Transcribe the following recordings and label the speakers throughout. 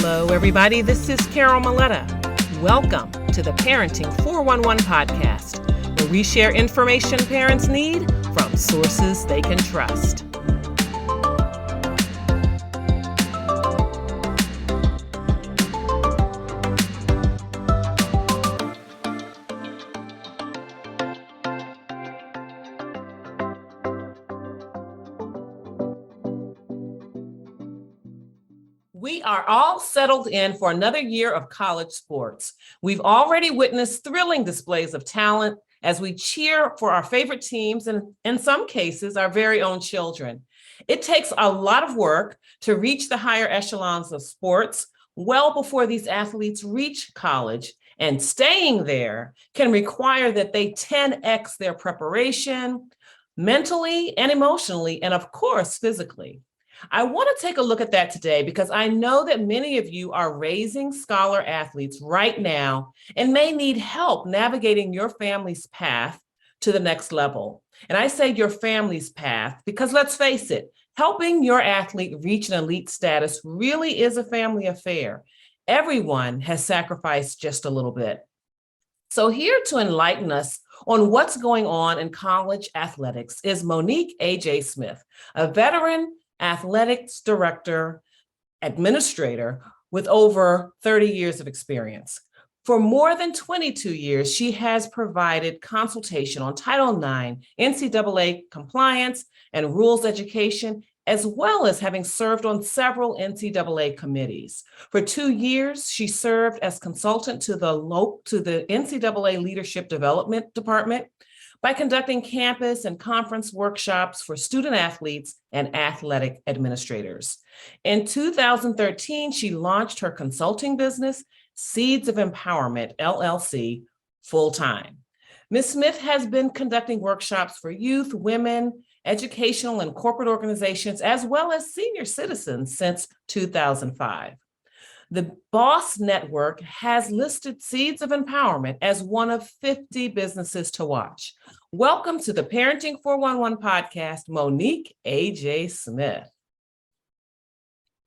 Speaker 1: Hello, everybody. This is Carol Maletta. Welcome to the Parenting 411 podcast, where we share information parents need from sources they can trust. We are all settled in for another year of college sports. We've already witnessed thrilling displays of talent as we cheer for our favorite teams and, in some cases, our very own children. It takes a lot of work to reach the higher echelons of sports well before these athletes reach college, and staying there can require that they 10x their preparation mentally and emotionally, and of course, physically. I want to take a look at that today because I know that many of you are raising scholar athletes right now and may need help navigating your family's path to the next level. And I say your family's path because let's face it, helping your athlete reach an elite status really is a family affair. Everyone has sacrificed just a little bit. So here to enlighten us on what's going on in college athletics is Monique A.J. Smith, a veteran athletics director, administrator with over 30 years of experience. For more than 22 years, she has provided consultation on Title IX, NCAA compliance, and rules education, as well as having served on several NCAA committees. For 2 years, she served as consultant to the NCAA Leadership Development Department by conducting campus and conference workshops for student athletes and athletic administrators. In 2013, she launched her consulting business, Seeds of Empowerment, LLC, full-time. Ms. Smith has been conducting workshops for youth, women, educational and corporate organizations, as well as senior citizens since 2005. The Boss Network has listed Seeds of Empowerment as one of 50 businesses to watch. Welcome to the Parenting 411 podcast, Monique A.J. Smith.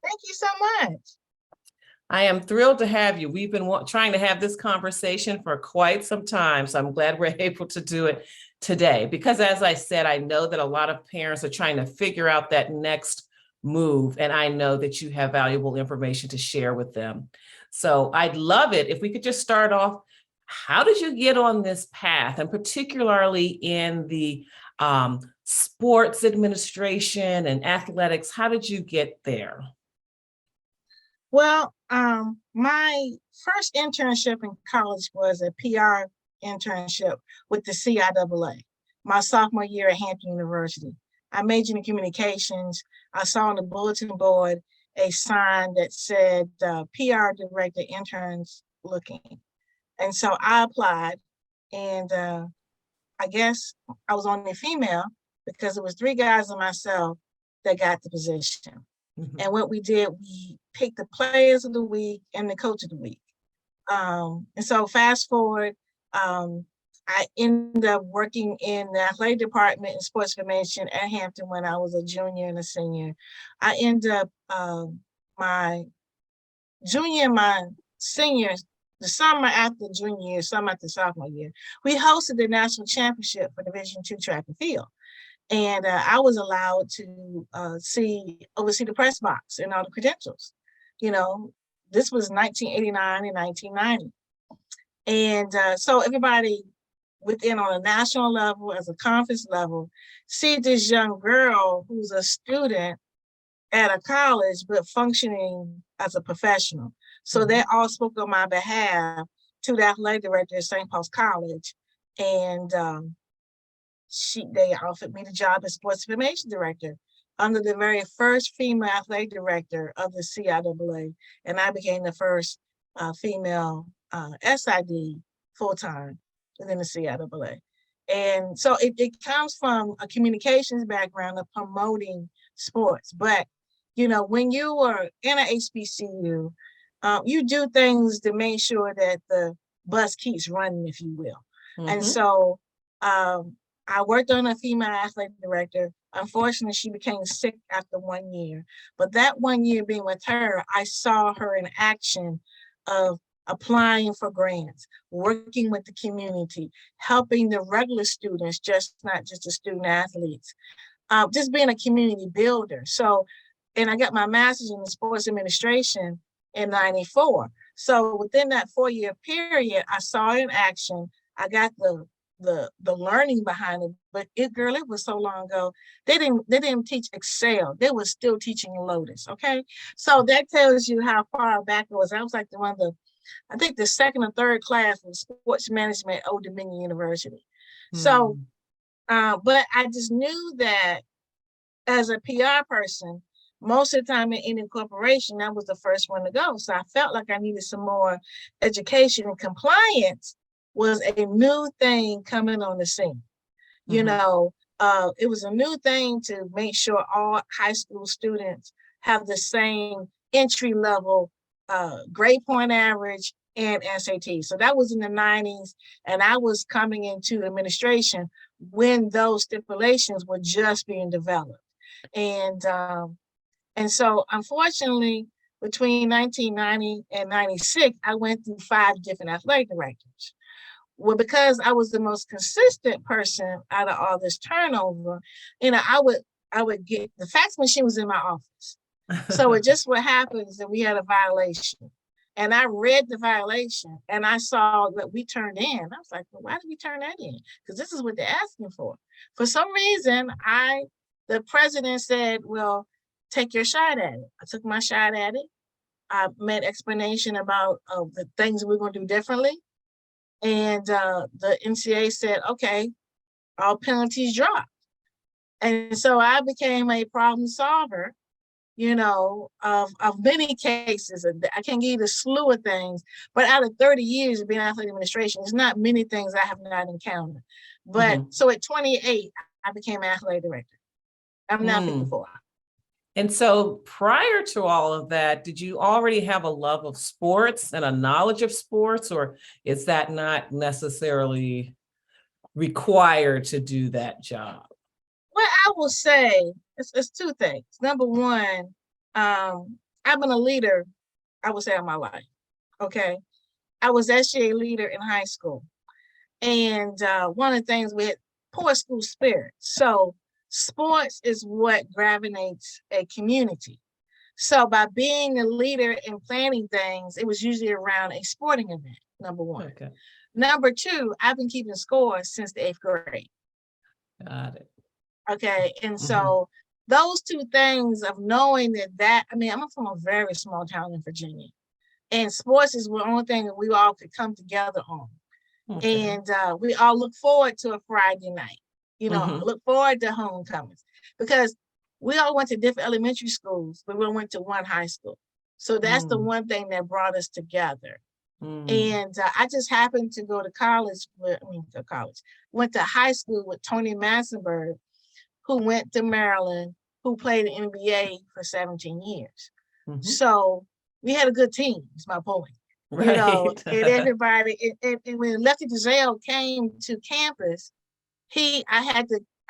Speaker 2: Thank you so much.
Speaker 1: I am thrilled to have you. We've been trying to have this conversation for quite some time, so I'm glad we're able to do it today. Because as I said, I know that a lot of parents are trying to figure out that next move, and I know that you have valuable information to share with them. So I'd love it if we could just start off. How did you get on this path, and particularly in the sports administration and athletics? How did you get there?
Speaker 2: Well, my first internship in college was a PR internship with the CIAA, my sophomore year at Hampton University. I majored in communications. I saw on the bulletin board a sign that said PR director interns looking. And so I applied, and I guess I was only female because it was 3 guys and myself that got the position. Mm-hmm. And what we did, we picked the players of the week and the coach of the week. And so fast forward, I ended up working in the athletic department and sports information at Hampton when I was a junior and a senior. I ended up my junior and my senior, the summer after junior year, summer after sophomore year, we hosted the national championship for Division II track and field. And I was allowed to oversee the press box and all the credentials. You know, this was 1989 and 1990. And so everybody within on a national level, as a conference level, see this young girl who's a student at a college, but functioning as a professional. So they all spoke on my behalf to the athletic director at St. Paul's College. And they offered me the job as sports information director under the very first female athletic director of the CIAA. And I became the first female SID full-time within the CIAA. And so it comes from a communications background of promoting sports. But, you know, when you are in an HBCU, you do things to make sure that the bus keeps running, if you will. Mm-hmm. And so I worked on a female athletic director. Unfortunately, she became sick after 1 year. But that 1 year being with her, I saw her in action of applying for grants, working with the community, helping the regular students, not just the student athletes, just being a community builder. So, and I got my master's in sports administration in 94. So within that 4 year period, I saw it in action. I got the learning behind it, but it was so long ago. They didn't teach Excel. They were still teaching Lotus. Okay. So that tells you how far back it was. I was like I think the second or third class was sports management at Old Dominion University. So, but I just knew that as a PR person, most of the time in any corporation, I was the first one to go. So I felt like I needed some more education, and compliance was a new thing coming on the scene. You know, it was a new thing to make sure all high school students have the same entry level grade point average and SAT. So that was in the 90s, and I was coming into administration when those stipulations were just being developed. And so unfortunately, between 1990 and 96, I went through 5 different athletic directors. Well, because I was the most consistent person out of all this turnover, I would get the fax machine was in my office. So it just what happens that we had a violation. And I read the violation and I saw that we turned in. I was like, well, why did we turn that in? Because this is what they're asking for. For some reason, the president said, well, take your shot at it. I took my shot at it. I made explanation about the things we're going to do differently. And the NCAA said, okay, all penalties dropped. And so I became a problem solver, of many cases. I can give you the slew of things, but out of 30 years of being in athletic administration, there's not many things I have not encountered. But so at 28, I became athletic director. I'm now 54.
Speaker 1: And so prior to all of that, did you already have a love of sports and a knowledge of sports, or is that not necessarily required to do that job?
Speaker 2: Well, I will say it's 2 things. Number one, I've been a leader, I would say, in my life. Okay. I was SGA leader in high school. And one of the things, we had poor school spirit. So sports is what gravitates a community. So by being a leader and planning things, it was usually around a sporting event, number one.
Speaker 1: Okay.
Speaker 2: Number two, I've been keeping score since the 8th grade.
Speaker 1: Got it.
Speaker 2: Okay. And so those 2 things of knowing I'm from a very small town in Virginia, and sports is the only thing that we all could come together on. Okay. And we all look forward to a Friday night, look forward to homecomings, because we all went to different elementary schools, but we went to one high school. So that's the one thing that brought us together. And I just happened to go to went to high school with Tony Massenberg, who went to Maryland, who played in the NBA for 17 years. So we had a good team, is my point. Right. And everybody, and when Lefty Driesell came to campus, I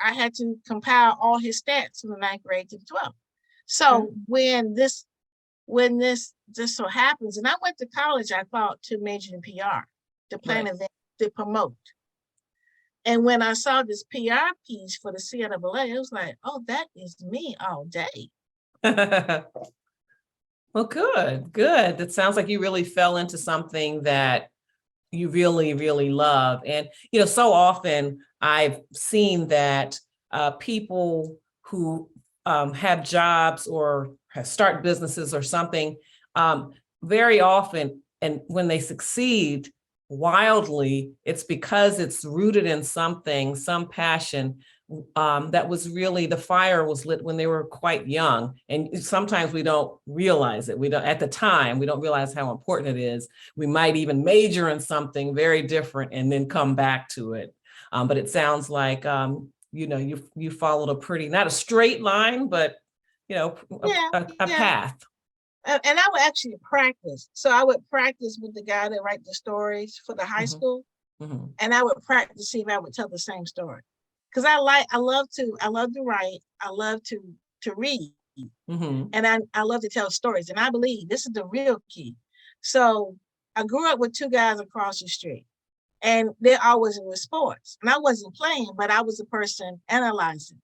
Speaker 2: had to compile all his stats from the 9th grade to the 12th. So when this just so happens, and I went to college, I thought, to major in PR, to plan events, to promote. And when I saw this PR piece for the NCAA, it was like, oh, that is me all day.
Speaker 1: Well, good. That sounds like you really fell into something that you really, really love. And, so often I've seen that people who have jobs or start businesses or something, very often, and when they succeed wildly, it's because it's rooted in something, some passion that was really, the fire was lit when they were quite young. And sometimes we don't realize it. At the time, we don't realize how important it is. We might even major in something very different and then come back to it. But it sounds like, you followed a pretty, not a straight line, but, a path.
Speaker 2: And I would actually practice. So I would practice with the guy that write the stories for the high school. And I would practice to see if I would tell the same story. because I love to write. I love to read. And I love to tell stories. And I believe this is the real key. So I grew up with two guys across the street, and they always in sports. And I wasn't playing, but I was the person analyzing.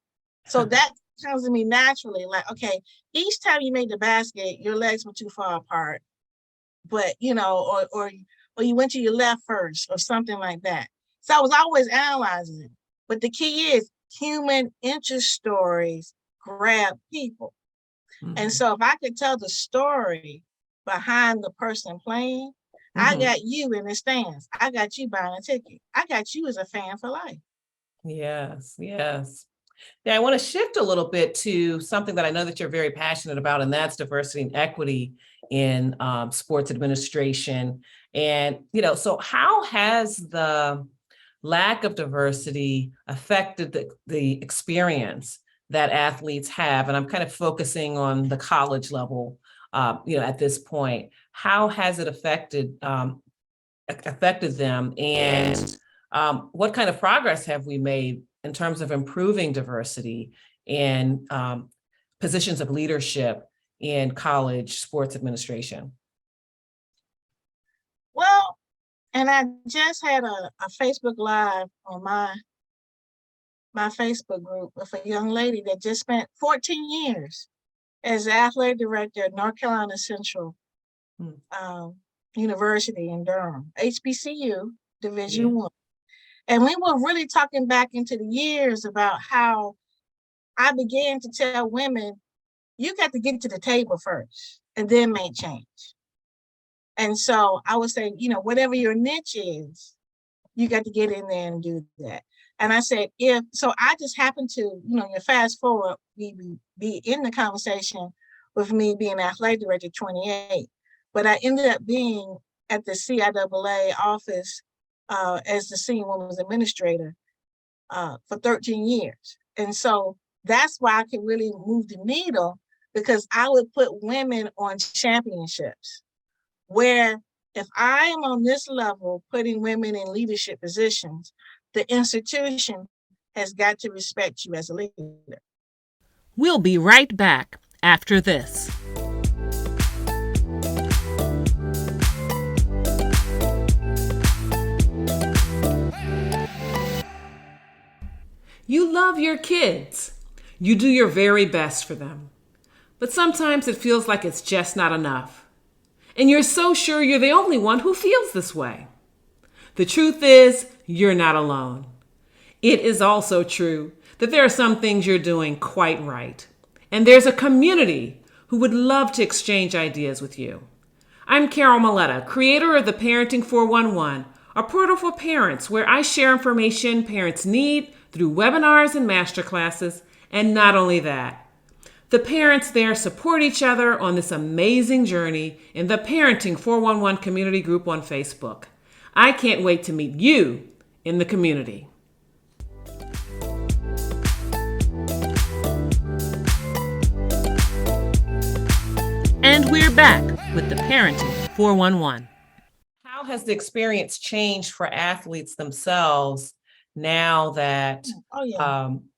Speaker 2: So that comes to me naturally, like, okay, each time you made the basket, your legs were too far apart, but or you went to your left first or something like that. So I was always analyzing it. But the key is human interest stories grab people. And so if I could tell the story behind the person playing, I got you in the stands. I got you buying a ticket. I got you as a fan for life.
Speaker 1: Yes, yes. Yeah, I want to shift a little bit to something that I know that you're very passionate about, and that's diversity and equity in sports administration. And, so how has the lack of diversity affected the experience that athletes have? And I'm kind of focusing on the college level, at this point. How has it affected them? And what kind of progress have we made in terms of improving diversity in positions of leadership in college sports administration?
Speaker 2: Well, and I just had a Facebook Live on my Facebook group with a young lady that just spent 14 years as athletic director at North Carolina Central University in Durham, HBCU, Division One. And we were really talking back into the years about how I began to tell women, you got to get to the table first and then make change. And so I would say, whatever your niche is, you got to get in there and do that. And I said, I just happened to, you fast forward, be in the conversation with me being athletic director 28, but I ended up being at the CIAA office as the senior women's administrator for 13 years. And so that's why I could really move the needle, because I would put women on championships where if I am on this level, putting women in leadership positions, the institution has got to respect you as a leader.
Speaker 3: We'll be right back after this. You love your kids. You do your very best for them. But sometimes it feels like it's just not enough. And you're so sure you're the only one who feels this way. The truth is, you're not alone. It is also true that there are some things you're doing quite right. And there's a community who would love to exchange ideas with you. I'm Carol Maletta, creator of the Parenting 411, a portal for parents where I share information parents need through webinars and masterclasses. And not only that, the parents there support each other on this amazing journey in the Parenting 411 community group on Facebook. I can't wait to meet you in the community. And we're back with the Parenting 411.
Speaker 1: How has the experience changed for athletes themselves now that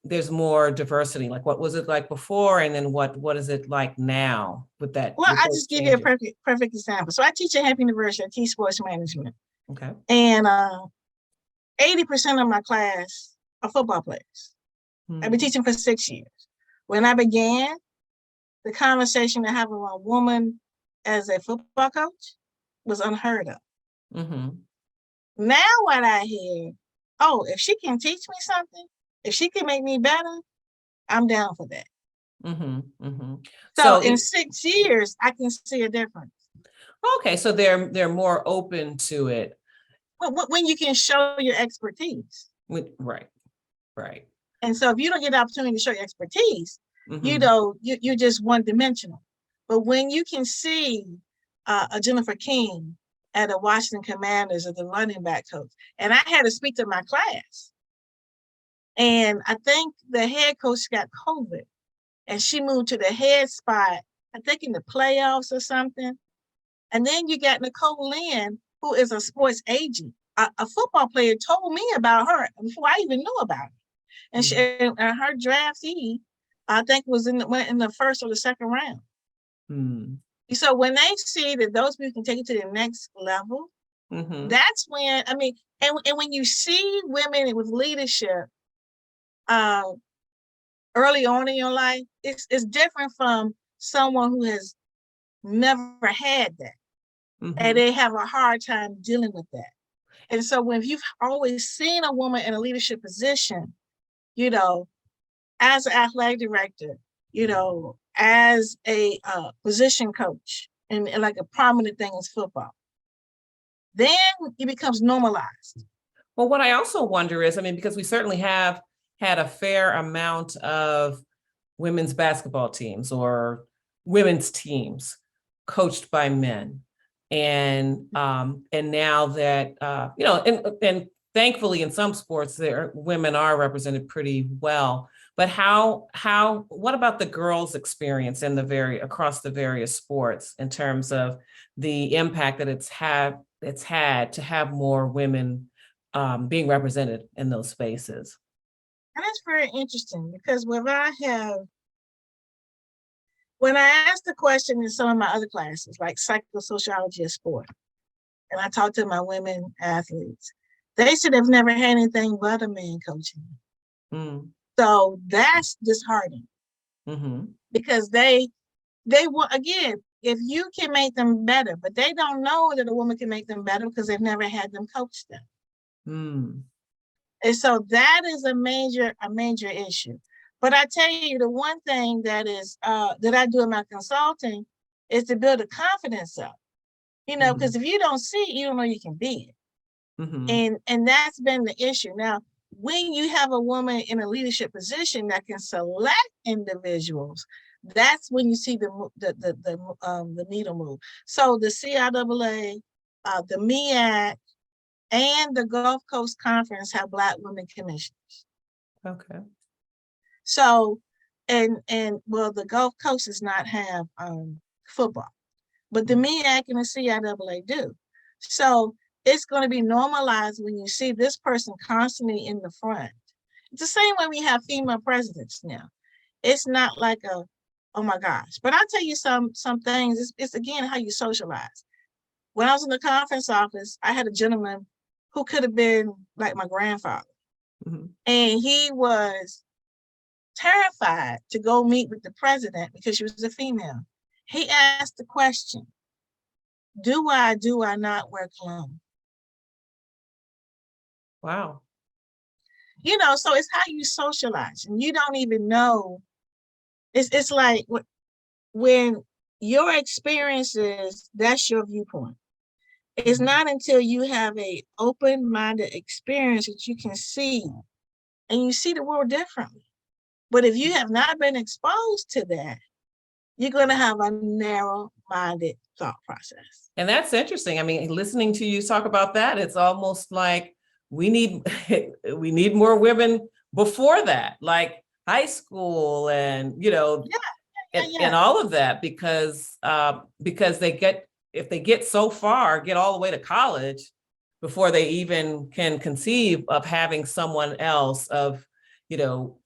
Speaker 1: there's more diversity? Like, what was it like before, and then what is it like now with that?
Speaker 2: Well, I just give you a perfect example. So I teach at Hampton University. I teach sports management.
Speaker 1: Okay.
Speaker 2: And 80% of my class are football players. I've been teaching for 6 years. When I began, the conversation to have a woman as a football coach was unheard of. Now what I hear, if she can teach me something, if she can make me better, I'm down for that. So in 6 years, I can see a difference.
Speaker 1: Okay, so they're more open to it.
Speaker 2: When you can show your expertise.
Speaker 1: Right.
Speaker 2: And so if you don't get the opportunity to show your expertise, you're just one-dimensional. But when you can see a Jennifer King at the Washington Commanders as the running back coach, and I had to speak to my class, and I think the head coach got COVID, and she moved to the head spot, I think in the playoffs or something. And then you got Nicole Lynn, who is a sports agent. A football player told me about her before I even knew about it. And she and her draftee, I think, went in the first or the second round.
Speaker 1: Mm.
Speaker 2: So when they see that those people can take it to the next level, that's when, I mean, and when you see women with leadership early on in your life, it's different from someone who has never had that. And they have a hard time dealing with that. And so when you've always seen a woman in a leadership position, you know, as an athletic director, you know, as a position coach, and like a prominent thing is football, then it becomes normalized.
Speaker 1: Well, what I also wonder is, I mean, because we certainly have had a fair amount of women's basketball teams or women's teams coached by men. And now that, you know, and thankfully in some sports, women are represented pretty well. But what about the girls' experience in across the various sports in terms of the impact that it's had to have more women being represented in those spaces?
Speaker 2: And that's very interesting, because when I asked the question in some of my other classes, like psychosociology of sport, and I talked to my women athletes, they said they've never had anything but a man coaching. So that's disheartening, because they want, again, if you can make them better, but they don't know that a woman can make them better because they've never had them coach them. And so that is a major issue. But I tell you, the one thing that I do in my consulting is to build a confidence up. You know, because if you don't see it, you don't know you can be it. And that's been the issue. Now, when you have a woman in a leadership position that can select individuals, that's when you see the needle move. So the CIAA, the MEAC, and the Gulf Coast Conference have Black women commissioners.
Speaker 1: Okay.
Speaker 2: So, and well, the Gulf Coast does not have football, but the MEAC and the CIAA do. So it's going to be normalized when you see this person constantly in the front. It's the same way we have female presidents now. It's not like oh my gosh. But I'll tell you some things. It's again how you socialize. When I was in the conference office, I had a gentleman who could have been like my grandfather. And he was terrified to go meet with the president because she was a female. He asked the question, do I not wear cologne?
Speaker 1: Wow.
Speaker 2: You know, so it's how you socialize, and you don't even know. It's like when your experiences, that's your viewpoint. It's not until you have a open-minded experience that you can see, and you see the world differently. But if you have not been exposed to that, you're going to have a narrow-minded thought process.
Speaker 1: And that's interesting. I mean, listening to you talk about that, it's almost like we need more women before that, like high school and, you know, and all of that, because if they get so far, get all the way to college before they even can conceive of having someone else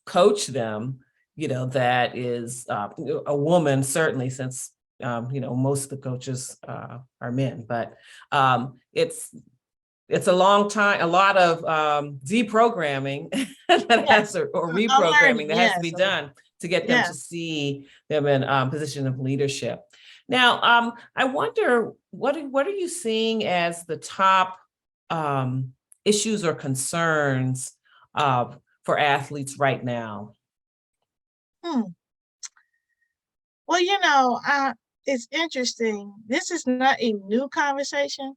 Speaker 1: coach them, you know, that is a woman, certainly, since you know, most of the coaches are men, but it's a long time, a lot of deprogramming or reprogramming that has to be done to get them to see them in position of leadership. Now, I wonder, what are you seeing as the top issues or concerns for athletes right now?
Speaker 2: Well, you know, it's interesting. This is not a new conversation,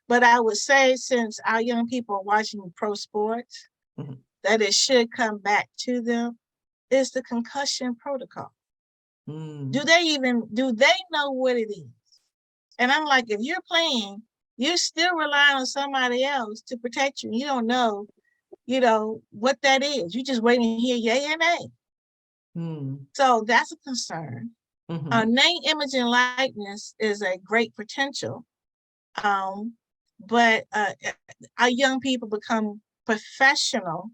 Speaker 2: but I would say, since our young people are watching pro sports, that it should come back to them, is the concussion protocol. Do they know what it is? And I'm like, if you're playing, you're still relying on somebody else to protect you. You don't know, you know, what that is. You're just waiting to hear yay and nay. So that's a concern. Name, image, and likeness is a great potential. But our young people become professional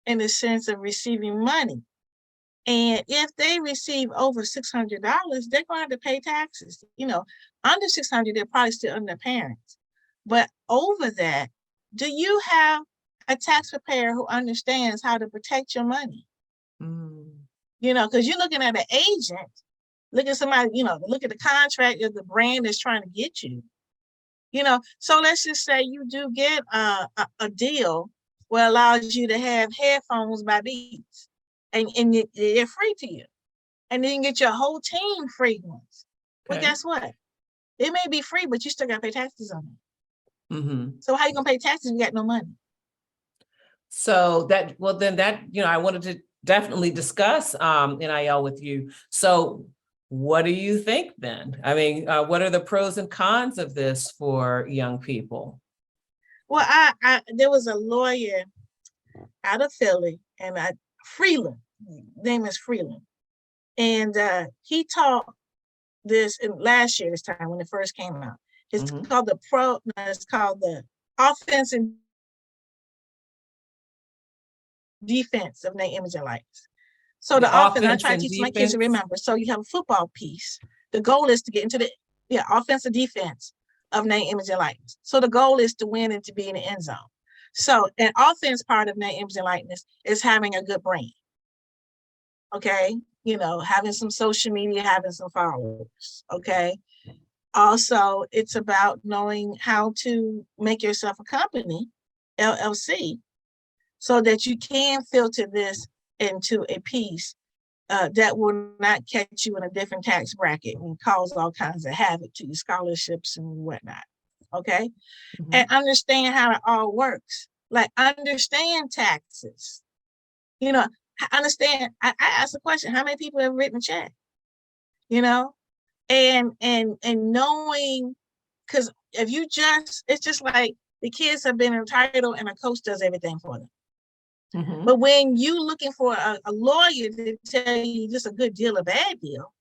Speaker 2: in the sense of receiving money. And if they receive over $600, they're going to have to pay taxes. Under $600, they're probably still under their parents. But over that, do you have a tax preparer who understands how to protect your money? Because you're looking at an agent, look at somebody, look at the contract of the brand that's trying to get you. So let's just say you do get a deal where it allows you to have headphones by Beats, and they're free to you. And then you get your whole team free ones. But guess what? It may be free, but you still got to pay taxes on it. So how you going to pay taxes if you got no money?
Speaker 1: So I wanted to definitely discuss NIL with you. So what do you think then? I mean, what are the pros and cons of this for young people?
Speaker 2: Well, there was a lawyer out of Philly, and Freeland, name is Freeland, and he taught this in last year, this time when it first came out. It's called the offense and defense of name, image, and likeness. So the offense, I try to teach my kids to remember. So you have a football piece. The goal is to get into the offense and defense of name, image, and likeness. So the goal is to win and to be in the end zone. So an offense part of name, image, and likeness is having a good brand. Okay, having some social media, having some followers. Okay. Also, it's about knowing how to make yourself a company, LLC, so that you can filter this into a piece that will not catch you in a different tax bracket and cause all kinds of havoc to your scholarships and whatnot. Okay. And understand how it all works. Like, understand taxes. Understand. I asked the question, how many people have written a check? And knowing, because if you it's just like the kids have been entitled and a coach does everything for them. But when you looking for a lawyer to tell you just a good deal or bad deal,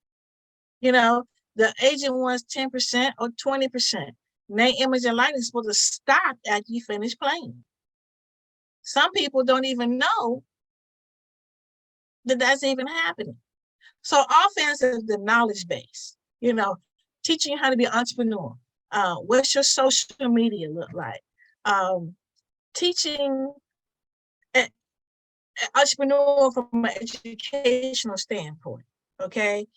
Speaker 2: the agent wants 10% or 20%. Name, image, and likeness is supposed to stop after you finish playing. Some people don't even know that that's even happening. So offense is the knowledge base, teaching you how to be an entrepreneur. What's your social media look like? Teaching an entrepreneur from an educational standpoint, okay?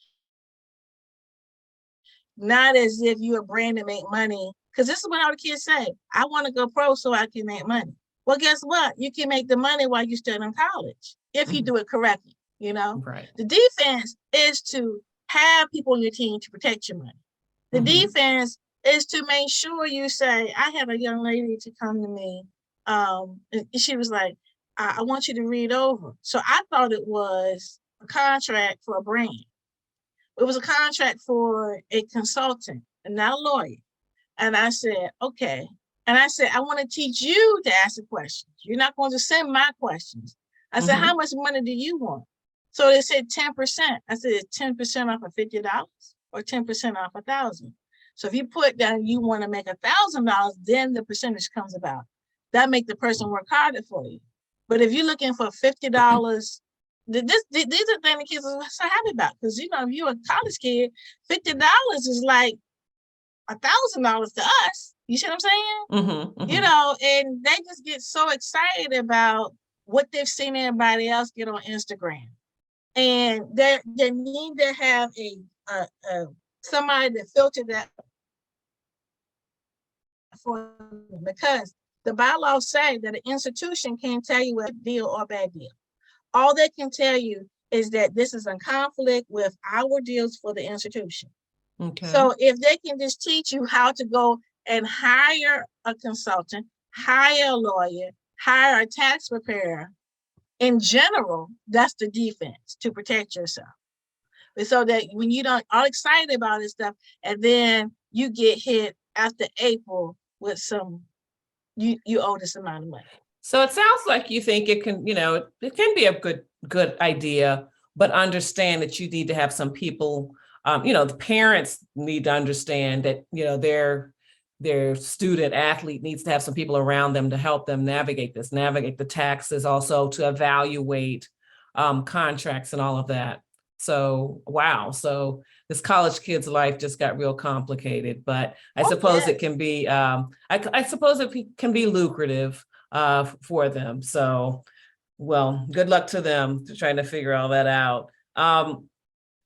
Speaker 2: Not as if you're a brand to make money, because this is what all the kids say. I want to go pro so I can make money. Well, guess what? You can make the money while you're still in college, if you do it correctly,
Speaker 1: Right.
Speaker 2: The defense is to have people on your team to protect your money. The defense is to make sure you say, I had a young lady to come to me, and she was like, I want you to read over. So I thought it was a contract for a brand. It was a contract for a consultant and not a lawyer. And I said, okay. And I said, I want to teach you to ask the questions. You're not going to send my questions. I said, how much money do you want? So they said 10%. I said, 10% off of $50 or 10% off $1,000. So if you put down, you want to make $1,000, then the percentage comes about. That make the person work harder for you. But if you're looking for $50, these are things the kids are so happy about, because if you're a college kid, $50 is like $1,000 to us. You see what I'm saying? And they just get so excited about what they've seen everybody else get on Instagram, and they need to have a somebody to filter that for them, because the bylaws say that an institution can't tell you a deal or a bad deal. All they can tell you is that this is in conflict with our deals for the institution. Okay. So if they can just teach you how to go and hire a consultant, hire a lawyer, hire a tax preparer, in general, that's the defense, to protect yourself. But so that when you don't all excited about this stuff, and then you get hit after April with some, you owe this amount of money.
Speaker 1: So it sounds like you think it can, it can be a good idea, but understand that you need to have some people, the parents need to understand that, their student athlete needs to have some people around them to help them navigate the taxes, also to evaluate contracts and all of that. So, wow. So this college kid's life just got real complicated, but I suppose it can be, I suppose it can be lucrative for them. So, well, good luck to them to trying to figure all that out.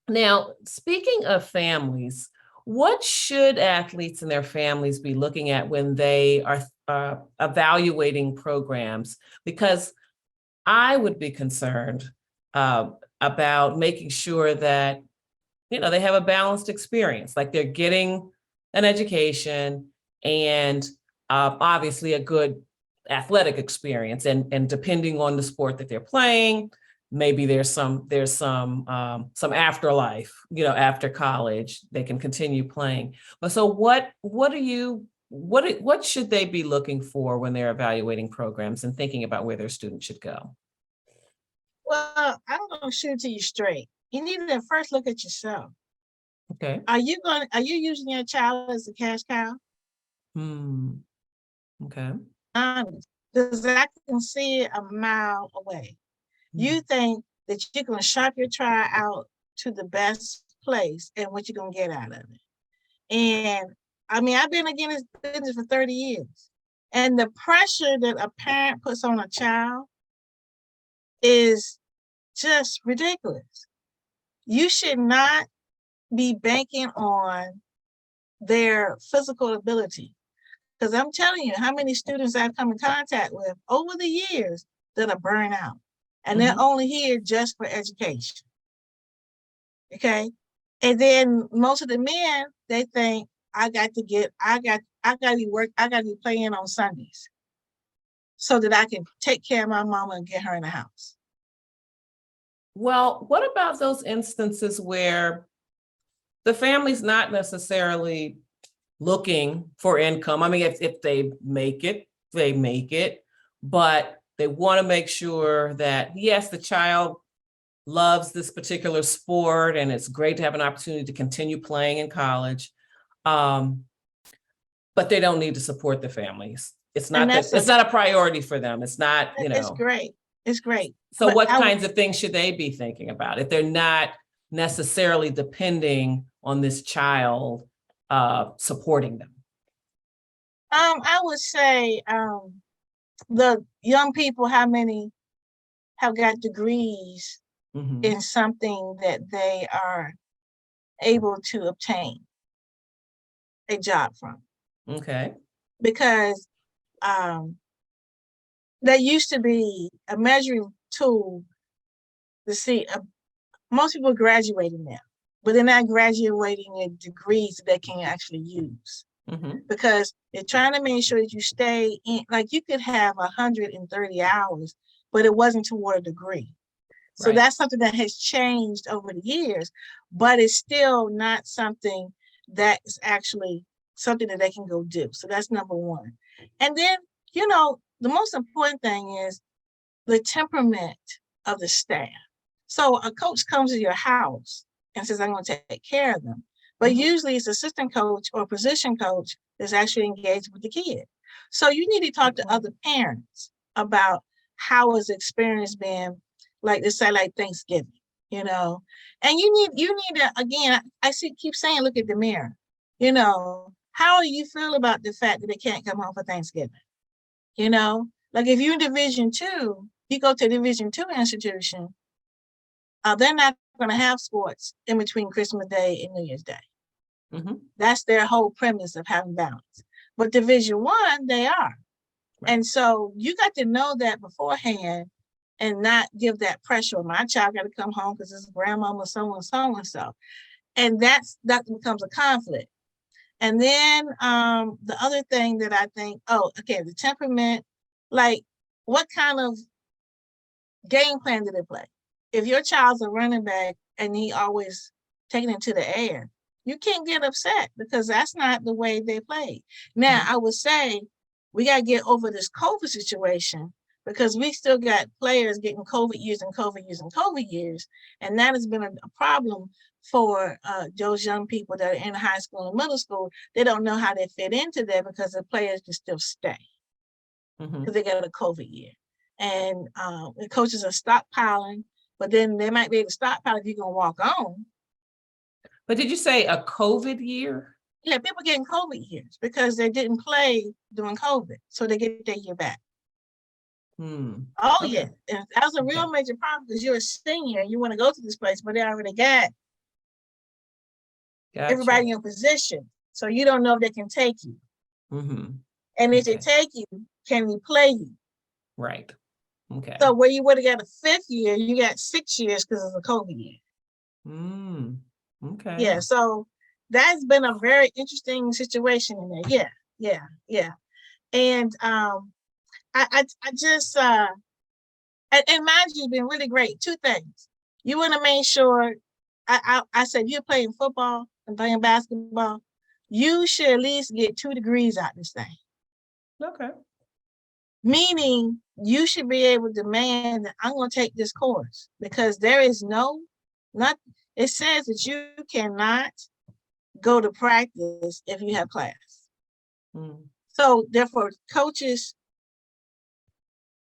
Speaker 1: Now, speaking of families, what should athletes and their families be looking at when they are evaluating programs? Because I would be concerned about making sure that, they have a balanced experience, like they're getting an education and obviously a good athletic experience, and depending on the sport that they're playing, maybe there's some afterlife, after college, they can continue playing. But so what should they be looking for when they're evaluating programs and thinking about where their students should go?
Speaker 2: Well, I'm going to shoot it to you straight. You need to first look at yourself.
Speaker 1: Okay.
Speaker 2: Are you using your child as a cash cow?
Speaker 1: Okay.
Speaker 2: Because I can see it a mile away. You think that you're going to shop your child out to the best place and what you're going to get out of it. And I mean, I've been in this business for 30 years. And the pressure that a parent puts on a child is just ridiculous. You should not be banking on their physical ability. Because I'm telling you, how many students I've come in contact with over the years that are burned out. And they're only here just for education. Okay. And then most of the men, they think I got to be playing on Sundays so that I can take care of my mama and get her in the house.
Speaker 1: Well, what about those instances where the family's not necessarily looking for income? I mean, if they make it, but they want to make sure that, yes, the child loves this particular sport and it's great to have an opportunity to continue playing in college. But they don't need to support the families. It's not a priority for them. It's not,
Speaker 2: It's great. It's great.
Speaker 1: So what kinds of things should they be thinking about if they're not necessarily depending on this child supporting them?
Speaker 2: I would say the young people, how many have got degrees in something that they are able to obtain a job from.
Speaker 1: Okay.
Speaker 2: Because there used to be a measuring tool to see, most people are graduating now, but they're not graduating in degrees that they can actually use. Because they're trying to make sure that you stay in, like you could have 130 hours, but it wasn't toward a degree. So that's something that has changed over the years, but it's still not something that is actually something that they can go do. So that's number one. And then, the most important thing is the temperament of the staff. So a coach comes to your house and says, I'm going to take care of them. But usually it's assistant coach or position coach that's actually engaged with the kid. So you need to talk to other parents about how has the experience been, like let's say like Thanksgiving, and you need to, again, keep saying, look at the mirror, how do you feel about the fact that they can't come home for Thanksgiving? Like if you're in Division II, you go to a Division II institution, they're not going to have sports in between Christmas Day and New Year's Day. That's their whole premise of having balance. But Division I, they are. And so you got to know that beforehand and not give that pressure. My child got to come home because it's grandmama so. And that becomes a conflict. And then the other thing that I think, the temperament, like what kind of game plan do they play? If your child's a running back and he always taking it to the air, you can't get upset because that's not the way they play. Now, I would say we got to get over this COVID situation because we still got players getting COVID years. And that has been a problem for those young people that are in high school and middle school. They don't know how they fit into that because the players can still stay because they got a COVID year. And the coaches are stockpiling, but then they might be able to stockpile if you're going to walk on.
Speaker 1: But did you say a COVID year?
Speaker 2: Yeah, people getting COVID years because they didn't play during COVID. So they get their year back. Oh,
Speaker 1: Okay.
Speaker 2: yeah. And that was a real major problem because you're a senior and you want to go to this place, but they already got everybody in your position. So you don't know if they can take you. And if they take you, can we play you?
Speaker 1: Right. Okay.
Speaker 2: So where you would have got a 5th year, you got 6 years because of the COVID year.
Speaker 1: Okay.
Speaker 2: Yeah. So that's been a very interesting situation in there. Yeah. And I just and mind you, it's been really great. 2 things. You want to make sure I said you're playing football and playing basketball, you should at least get 2 degrees out of this thing.
Speaker 1: Okay.
Speaker 2: Meaning you should be able to demand that I'm going to take this course because there is it says that you cannot go to practice if you have class. So therefore coaches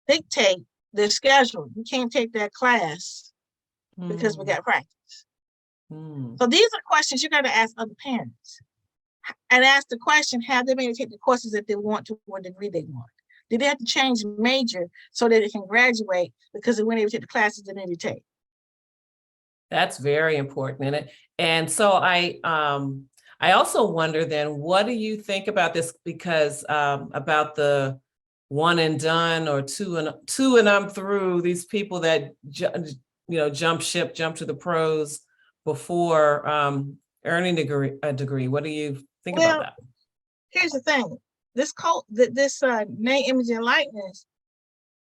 Speaker 2: dictate their schedule. You can't take that class because we got practice. So these are questions you got to ask other parents and ask the question, have they been able to take the courses that they want to what degree they want? Did they have to change major so that they can graduate because they weren't able to take the classes they need to take?
Speaker 1: That's very important. And so I also wonder then, what do you think about this? Because about the one and done or two and I'm through, these people that jump ship, jump to the pros before earning a degree. What do you think about that?
Speaker 2: Here's the thing. This name, image, and likeness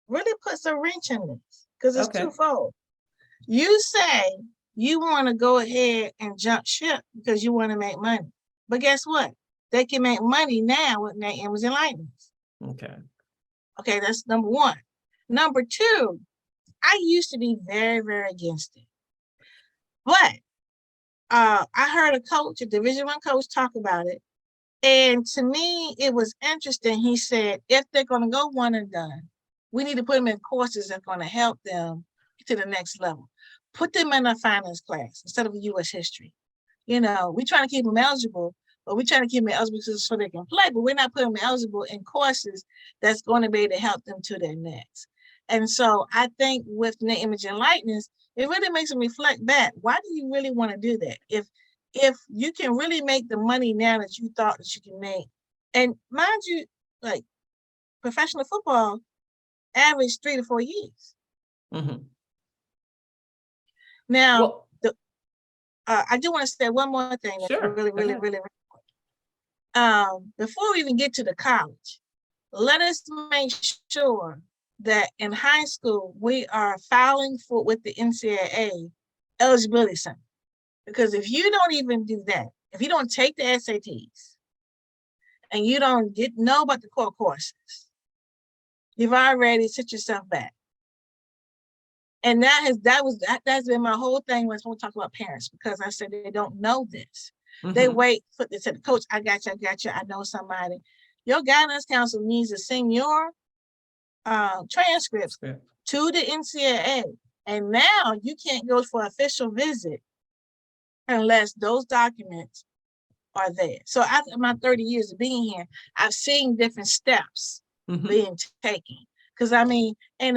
Speaker 2: really puts a wrench in this because it's twofold. You say you want to go ahead and jump ship because you want to make money. But guess what? They can make money now with name, image, and likeness. Okay, that's number 1. Number 2, I used to be very, very against it. But I heard a Division I coach talk about it. And to me, it was interesting. He said, if they're going to go one and done, we need to put them in courses that are going to help them get to the next level. Put them in a finance class instead of U.S. history. We're trying to keep them eligible, but we're trying to keep them eligible so they can play, but we're not putting them eligible in courses that's going to be able to help them to their next. And so I think with the image and likeness, it really makes them reflect back. Why do you really want to do that? If you can really make the money now that you thought that you can make, and mind you, like professional football, average 3 to 4 years. Now, I do want to say one more thing that's really important. Before we even get to the college, let us make sure that in high school, we are filing with the NCAA eligibility center. Because if you don't even do that, if you don't take the SATs and you don't know about the core courses, you've already set yourself back. And that's been my whole thing when we talk about parents, because I said they don't know this. They wait for they said, coach, I got you. I know somebody. Your guidance counselor needs to send your transcripts to the NCAA. And now you can't go for an official visit unless those documents are there. So after my 30 years of being here, I've seen different steps being taken. Because and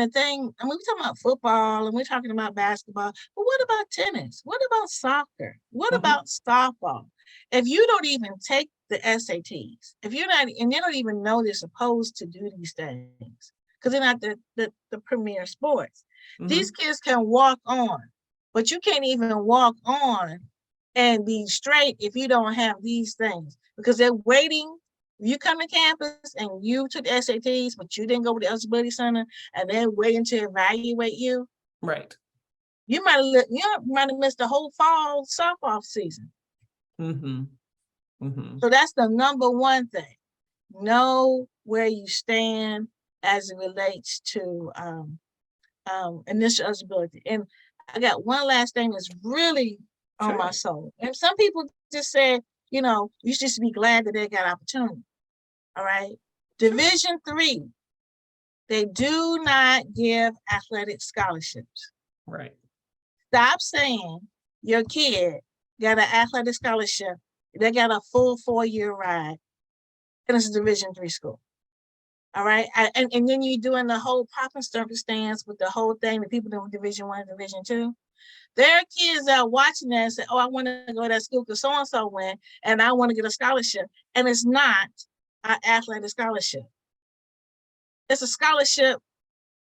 Speaker 2: the thing, we're talking about football and we're talking about basketball, but what about tennis? What about soccer? What about softball? If you don't even take the SATs, if you're not, and they don't even know they're supposed to do these things, because they're not the premier sports. These kids can walk on, but you can't even walk on and be straight if you don't have these things, because they're waiting. You come to campus and you took the SATs, but you didn't go to the eligibility center, and they're waiting to evaluate you.
Speaker 1: Right.
Speaker 2: You might have missed the whole fall softball season. So that's the number 1 thing. Know where you stand as it relates to initial eligibility. And I got one last thing that's really on my
Speaker 1: Sure.
Speaker 2: soul. And some people just said, you should just be glad that they got opportunity. All right. Division III, they do not give athletic scholarships.
Speaker 1: Right.
Speaker 2: Stop saying your kid got an athletic scholarship. They got a full 4-year ride, and it's a Division III school. All right. And then you're doing the whole pop and circumstance with the whole thing that people do with Division I and Division II. There are kids that are watching that and say, oh, I want to go to that school because so-and-so went, and I want to get a scholarship. And it's not an athletic scholarship. It's a scholarship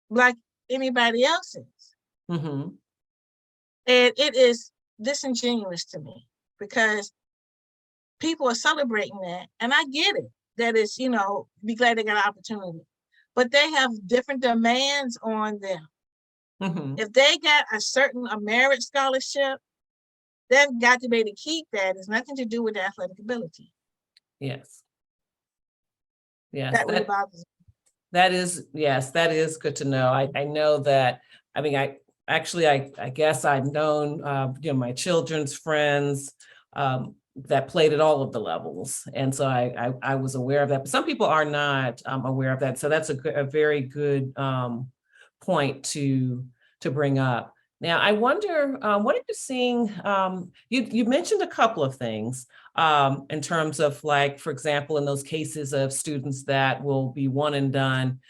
Speaker 2: like anybody else's.
Speaker 1: Mm-hmm.
Speaker 2: And it is disingenuous to me because people are celebrating that. And I get it. That is, be glad they got an opportunity. But they have different demands on them.
Speaker 1: Mm-hmm.
Speaker 2: If they got a merit scholarship, they've got to be able to keep that. It's nothing to do with athletic ability.
Speaker 1: Yes. Yes.
Speaker 2: That really bothers me.
Speaker 1: That is, yes, that is good to know. I know that, I mean, I guess I've known, my children's friends that played at all of the levels. And so I was aware of that, but some people are not aware of that. So that's a very good point to bring up. Now, I wonder, what are you seeing? You mentioned a couple of things in terms of, like, for example, in those cases of students that will be one and done,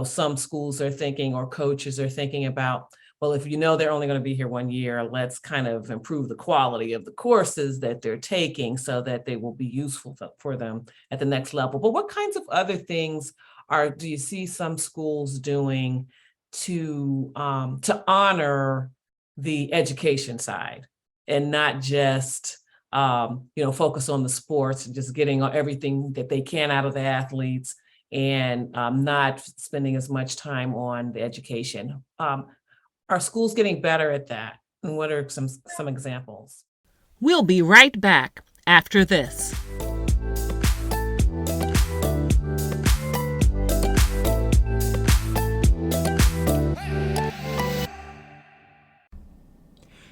Speaker 1: some schools are thinking, or coaches are thinking about, well, if they're only going to be here 1 year, let's kind of improve the quality of the courses that they're taking so that they will be useful for them at the next level. But what kinds of other things do you see some schools doing to honor the education side and not just focus on the sports and just getting everything that they can out of the athletes and not spending as much time on the education? Are schools getting better at that? And what are some examples?
Speaker 3: We'll be right back after this.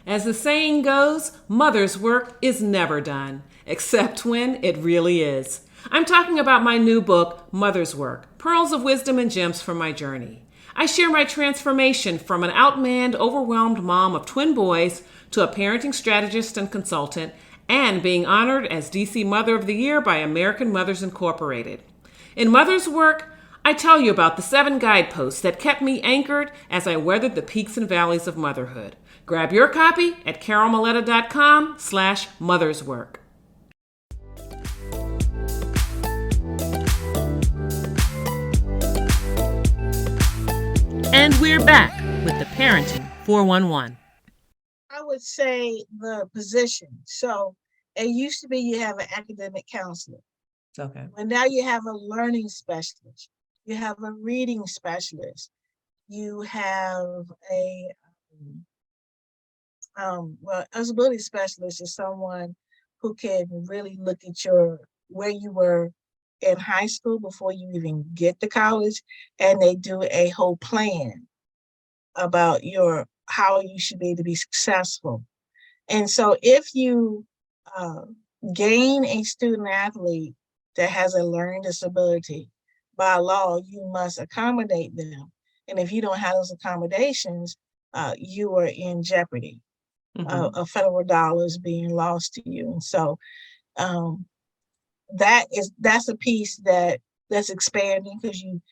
Speaker 3: As the saying goes, mother's work is never done, except when it really is. I'm talking about my new book, Mother's Work, Pearls of Wisdom and Gems from My Journey. I share my transformation from an outmanned, overwhelmed mom of twin boys to a parenting strategist and consultant, and being honored as DC Mother of the Year by American Mothers Incorporated. In Mother's Work, I tell you about the 7 guideposts that kept me anchored as I weathered the peaks and valleys of motherhood. Grab your copy at carolmaletta.com/motherswork. And we're back with the Parenting 411.
Speaker 2: I would say the position. So it used to be you have an academic counselor.
Speaker 1: Okay.
Speaker 2: But now you have a learning specialist. You have a reading specialist. You have a eligibility specialist is someone who can really look at where you were in high school before you even get to college, and they do a whole plan about how you should be able to be successful. And so if you gain a student athlete that has a learning disability, by law, you must accommodate them. And if you don't have those accommodations, you are in jeopardy of federal dollars being lost to you. And so that's a piece that's expanding because you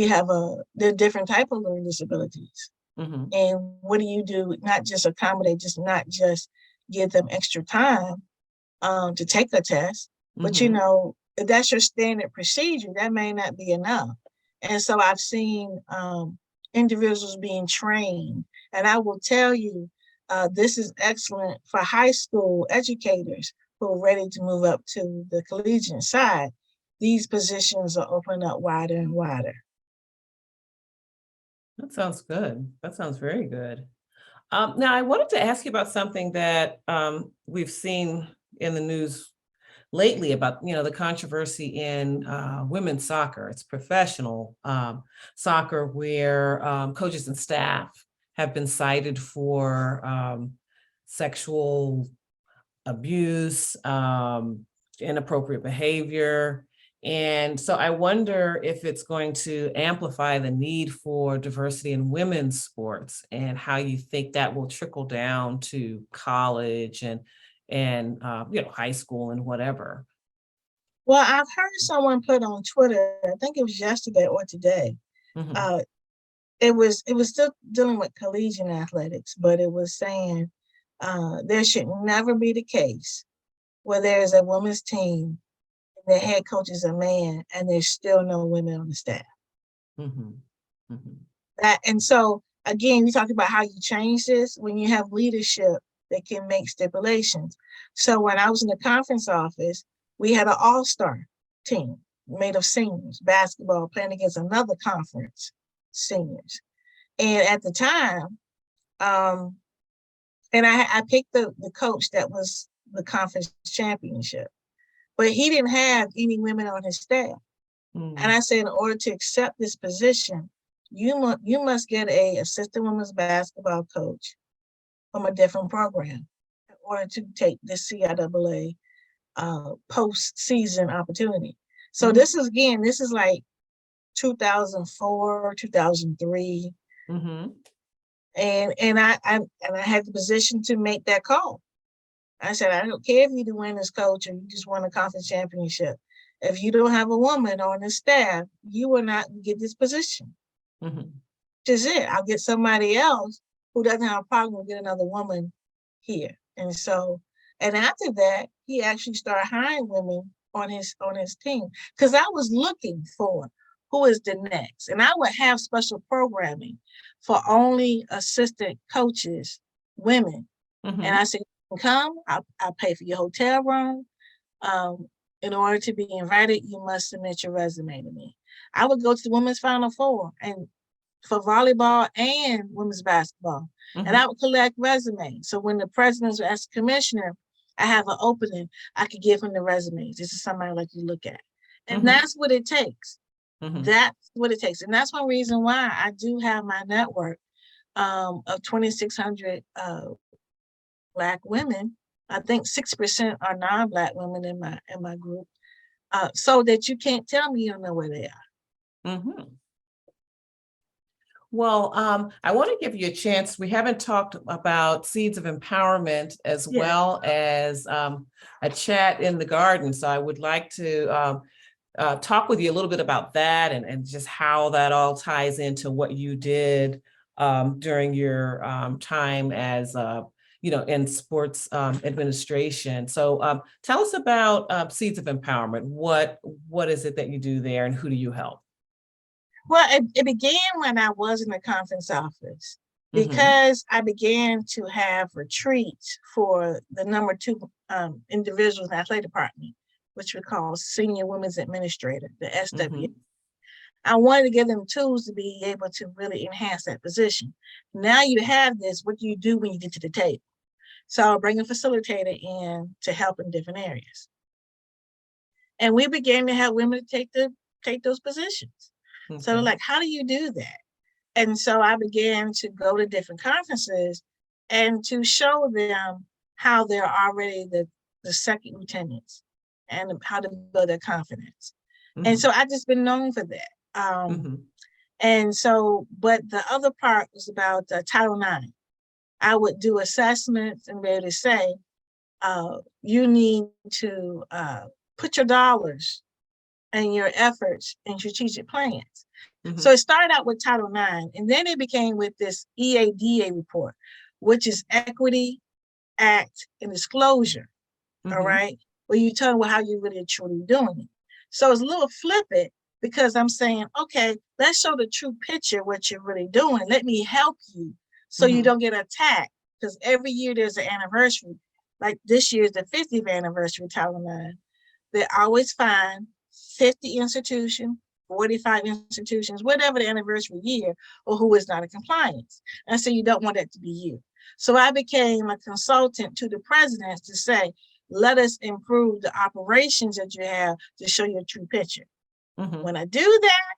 Speaker 2: have there are different type of learning disabilities.
Speaker 1: Mm-hmm.
Speaker 2: And what do you do? Not just accommodate, not just give them extra time to take the test, but if that's your standard procedure, that may not be enough. And so I've seen individuals being trained, and I will tell you, this is excellent for high school educators who are ready to move up to the collegiate side. These positions are opening up wider and wider.
Speaker 1: That sounds good. That sounds very good. Now, I wanted to ask you about something that we've seen in the news lately about, the controversy in women's soccer. It's professional soccer where coaches and staff have been cited for sexual abuse, inappropriate behavior. And so I wonder if it's going to amplify the need for diversity in women's sports and how you think that will trickle down to college and high school and whatever.
Speaker 2: Well, I've heard someone put on Twitter, I think it was yesterday or today.
Speaker 1: Mhm.
Speaker 2: It was still dealing with collegiate athletics, but it was saying there should never be the case where there's a women's team and the head coach is a man and there's still no women on the staff.
Speaker 1: Mhm. Mhm.
Speaker 2: And so again, we talked about how you change this when you have leadership that can make stipulations. So when I was in the conference office, we had an all-star team made of seniors, basketball playing against another conference seniors. And at the time, and I picked the coach that was the conference championship, but he didn't have any women on his staff. And I said, in order to accept this position, you must get a assistant women's basketball coach from a different program in order to take the CIAA post-season opportunity. So this is like 2004, 2003. And I had the position to make that call. I said, I don't care if you're the winners coach or you just won a conference championship. If you don't have a woman on the staff, you will not get this position. Which is it. I'll get somebody else who doesn't have a problem with getting another woman here. And so, and after that, he actually started hiring women on his team because I was looking for who is the next. And I would have special programming for only assistant coaches, women. And I said, you can come, I'll pay for your hotel room. In order to be invited, you must submit your resume to me. I would go to the women's Final Four and for volleyball and women's basketball. And I would collect resumes. So when the president as commissioner, I have an opening, I could give him the resumes. This is somebody I'd like you to look at. And that's what it takes. That's what it takes. And that's one reason why I do have my network of 2,600 Black women. I think 6% are non-Black women in my group, so that you can't tell me you don't know where they are.
Speaker 1: Well, I want to give you a chance. We haven't talked about Seeds of Empowerment as well as a chat in the garden. So I would like to talk with you a little bit about that and just how that all ties into what you did during your time as in sports administration. So tell us about Seeds of Empowerment. What is it that you do there and who do you help?
Speaker 2: Well, it began when I was in the conference office because I began to have retreats for the number 2 individuals in the athletic department, which we call Senior Women's Administrator, the SW. I wanted to give them tools to be able to really enhance that position. Now you have this, what do you do when you get to the table? So I'll bring a facilitator in to help in different areas. And we began to have women take those positions. So like, how do you do that? And so I began to go to different conferences and to show them how they're already the second lieutenants and how to build their confidence. And so I've just been known for that. And so, but the other part was about Title IX. I would do assessments and be able to say, you need to put your dollars and your efforts in strategic plans. So it started out with Title IX, and then it became with this EADA report, which is Equity, Act, and Disclosure, all right? Where you tell them how you really truly doing it. So it's a little flippant because I'm saying, okay, let's show the true picture what you're really doing. Let me help you so you don't get attacked, because every year there's an anniversary. Like this year is the 50th anniversary of Title IX. They always find 50 institutions, 45 institutions, whatever the anniversary year, or who is not in compliance. And so you don't want that to be you. So I became a consultant to the presidents to say, let us improve the operations that you have to show your true picture. When I do that,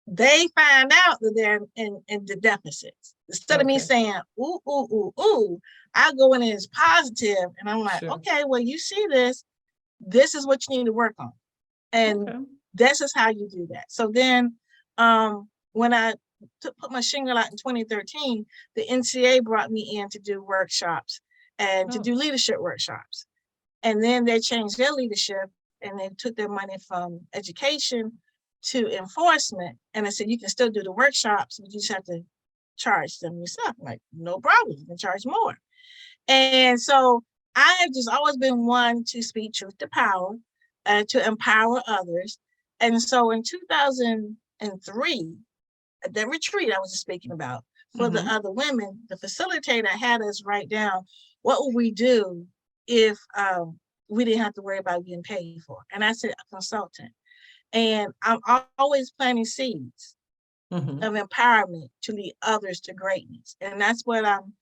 Speaker 2: they find out that they're in the deficits. Instead of me
Speaker 1: Okay.
Speaker 2: saying, ooh, ooh, ooh, ooh, I go in as positive and I'm like,
Speaker 1: Sure.
Speaker 2: okay, well, you see this is what you need to work on. And
Speaker 1: Okay.
Speaker 2: this is how you do that. So then when I put my shingle out in 2013, the NCAA brought me in to do workshops and to
Speaker 1: Oh,
Speaker 2: do leadership workshops. And then they changed their leadership and they took their money from education to enforcement. And I said, you can still do the workshops, but you just have to charge them yourself. I'm like, no problem, you can charge more. And so I have just always been one to speak truth to power, to empower others. And so in 2003, at the retreat I was just speaking about for the other women, the facilitator had us write down what would we do if we didn't have to worry about getting paid for. And I said, a consultant. And I'm always planting seeds of empowerment to lead others to greatness. And that's what I'm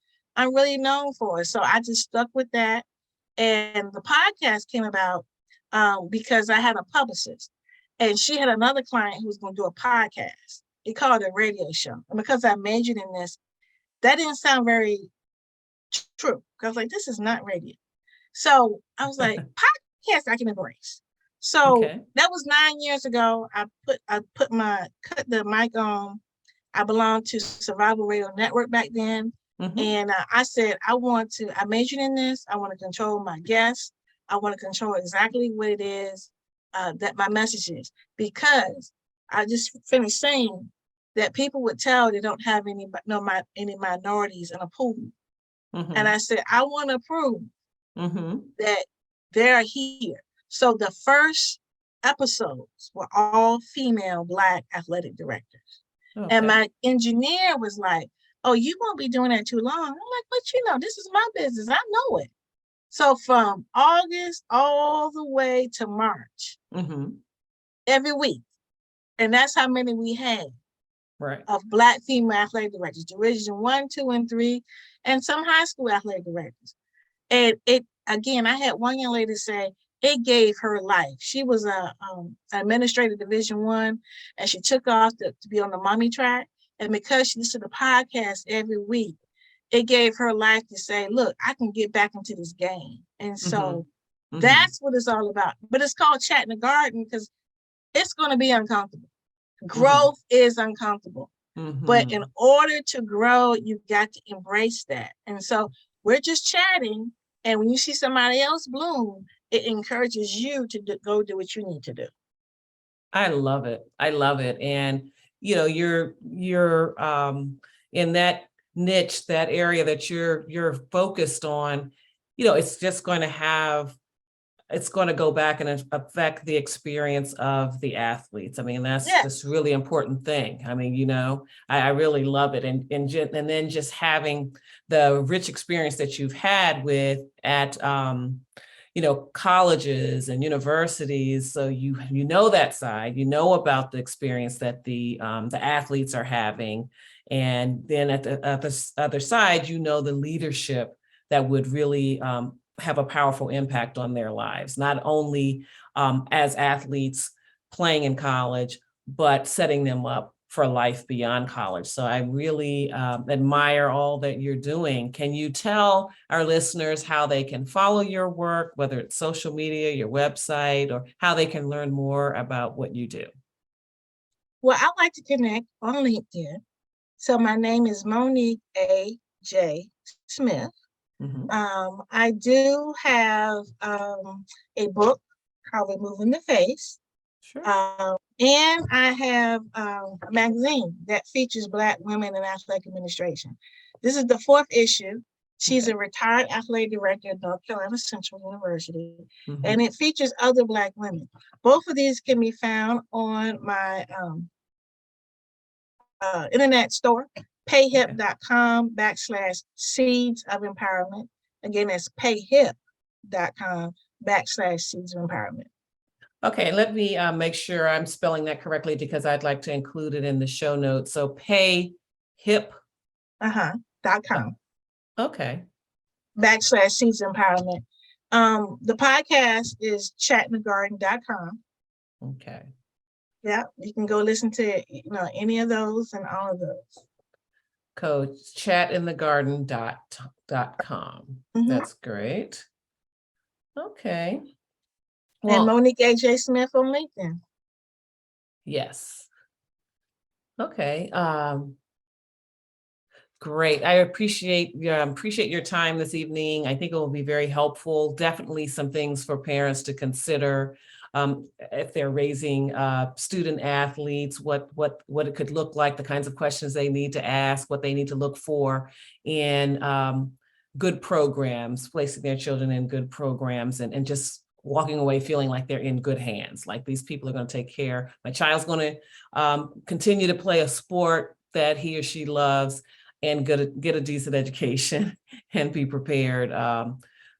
Speaker 2: really known for. So I just stuck with that. And the podcast came about because I had a publicist and she had another client who was going to do a podcast. They called it a radio show. And because I majored in this, that didn't sound very true. I was like, this is not radio. So I was like, podcast I can embrace. So
Speaker 1: okay.
Speaker 2: that was 9 years ago. I cut the mic on. I belonged to Survival Radio Network back then. And I said, I majored in this. I want to control my guests. I want to control exactly what it is that my message is. Because I just finished saying that people would tell they don't have any minorities in a pool. And I said, I want to prove that they're here. So the first episodes were all female Black athletic directors.
Speaker 1: Okay.
Speaker 2: And my engineer was like, oh, you won't be doing that too long. I'm like, but this is my business. I know it. So from August all the way to March, every week. And that's how many we had
Speaker 1: Right.
Speaker 2: of Black female athletic directors, Division 1, 2, and 3, and some high school athletic directors. And it, again, I had one young lady say, it gave her life. She was a administrator Division 1, and she took off to be on the mommy track. And because she listened to the podcast every week, it gave her life to say, look, I can get back into this game. And so that's what it's all about. But it's called Chat in the Garden because it's going to be uncomfortable. Growth is uncomfortable. But in order to grow, you've got to embrace that. And so we're just chatting. And when you see somebody else bloom, it encourages you to go do what you need to do.
Speaker 1: I love it. I love it. And you're in that niche, that area that you're focused on, it's just going to go back and affect the experience of the athletes. I mean, that's this really important thing. I mean, I really love it. And then just having the rich experience that you've had at colleges and universities. So you know that side, about the experience that the athletes are having. And then at the other side, the leadership that would really have a powerful impact on their lives, not only as athletes playing in college, but setting them up for life beyond college. So I really admire all that you're doing. Can you tell our listeners how they can follow your work, whether it's social media, your website, or how they can learn more about what you do?
Speaker 2: Well, I like to connect on LinkedIn. So my name is Monique A.J. Smith. I do have a book called Removing the Face.
Speaker 1: Sure.
Speaker 2: And I have a magazine that features Black women in athletic administration. This is the 4th issue. She's a retired athletic director at North Carolina Central University, and it features other Black women. Both of these can be found on my internet store, payhip.com/seeds of empowerment. Again, that's payhip.com/seeds of empowerment.
Speaker 1: Okay, let me make sure I'm spelling that correctly because I'd like to include it in the show notes. So payhip.
Speaker 2: .com.
Speaker 1: Okay.
Speaker 2: /seeds of empowerment. The podcast is chatinagarden.com.
Speaker 1: Okay.
Speaker 2: Yeah, you can go listen to any of those and all of those.
Speaker 1: Coach, chatinthegarden.com.
Speaker 2: Mhm.
Speaker 1: That's great. Okay.
Speaker 2: And
Speaker 1: Well,
Speaker 2: Monique A.J. Smith on LinkedIn.
Speaker 1: yes. Okay. Great. I appreciate your time this evening. I think it will be very helpful. Definitely some things for parents to consider if they're raising student athletes, what it could look like, the kinds of questions they need to ask, what they need to look for in good programs, placing their children in good programs, and just walking away feeling like they're in good hands, like these people are going to take care. My child's going to continue to play a sport that he or she loves, and get a decent education and be prepared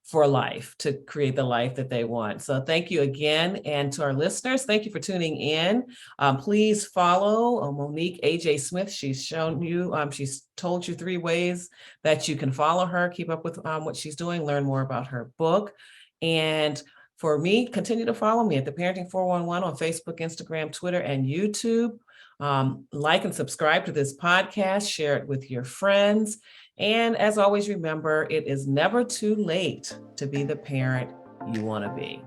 Speaker 1: for life, to create the life that they want. So thank you again. And to our listeners, thank you for tuning in. Please follow Monique A.J. Smith. She's shown you, she's told you 3 ways that you can follow her, keep up with what she's doing, learn more about her book. And for me, continue to follow me at the Parenting 411 on Facebook, Instagram, Twitter, and YouTube. Like and subscribe to this podcast, share it with your friends. And as always, remember, it is never too late to be the parent you want to be.